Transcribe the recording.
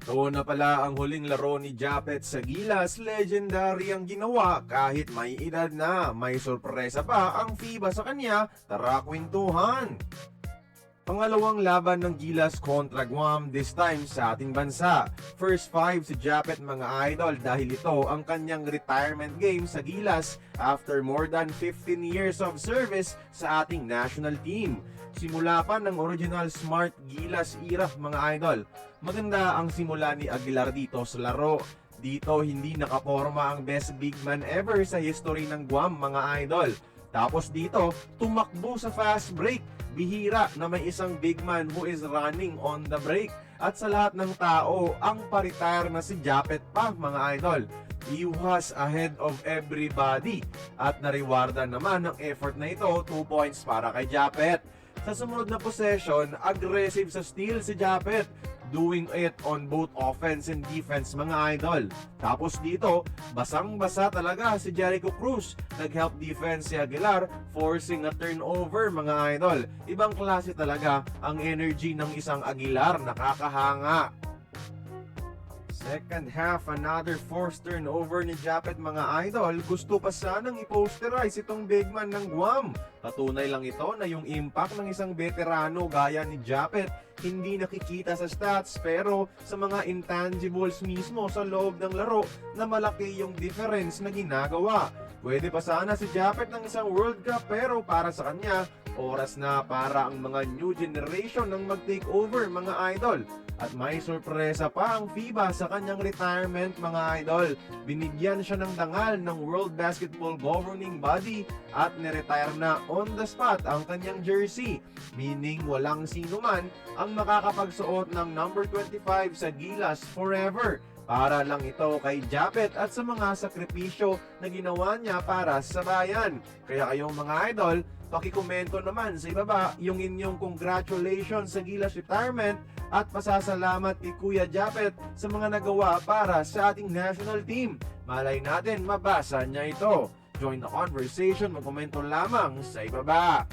Ito na pala ang huling laro ni Japet sa Gilas. Legendary ang ginawa kahit may edad na. May sorpresa pa ang FIBA sa kanya. Tara kwentuhan! Pangalawang laban ng Gilas kontra Guam, this time sa ating bansa. First five si Japet mga idol dahil ito ang kanyang retirement game sa Gilas after more than 15 years of service sa ating national team. Simula pa ng original Smart Gilas era mga idol. Maganda ang simula ni Aguilar dito sa laro. Dito hindi nakaporma ang best big man ever sa history ng Guam mga idol. Tapos dito, tumakbo sa fast break. Bihira na may isang big man who is running on the break. At sa lahat ng tao, ang pa-retire na si Japet pa mga idol. He was ahead of everybody. At nariwardan naman ang effort na ito, 2 points para kay Japet. Sa sumunod na possession, aggressive sa steal si Japet, doing it on both offense and defense mga idol. Tapos dito, basang-basa talaga si Jericho Cruz. Nag-help defense si Aguilar, forcing a turnover mga idol. Ibang klase talaga ang energy ng isang Aguilar, nakakahanga. Second half, another forced turnover ni Japet mga idol. Gusto pa sanang i-posterize itong big man ng Guam. Patunay lang ito na yung impact ng isang veterano gaya ni Japet hindi nakikita sa stats pero sa mga intangibles mismo sa loob ng laro na malaki yung difference na ginagawa. Pwede pa sana si Japet ng isang World Cup pero para sa kanya, oras na para ang mga new generation ng mag-take over mga idol. At may sorpresa pa ang FIBA sa kanyang retirement mga idol. Binigyan siya ng dangal ng World Basketball Governing Body at niretire na on the spot ang kanyang jersey. Meaning walang sino man ang makakapagsuot ng number 25 sa Gilas forever. Para lang ito kay Japet at sa mga sakripisyo na ginawa niya para sa bayan. Kaya kayong mga idol, pakikomento naman sa ibaba yung inyong congratulations sa Gilas retirement at pasasalamat kay Kuya Japet sa mga nagawa para sa ating national team. Malay natin mabasa niya ito. Join the conversation, magkomento lamang sa ibaba.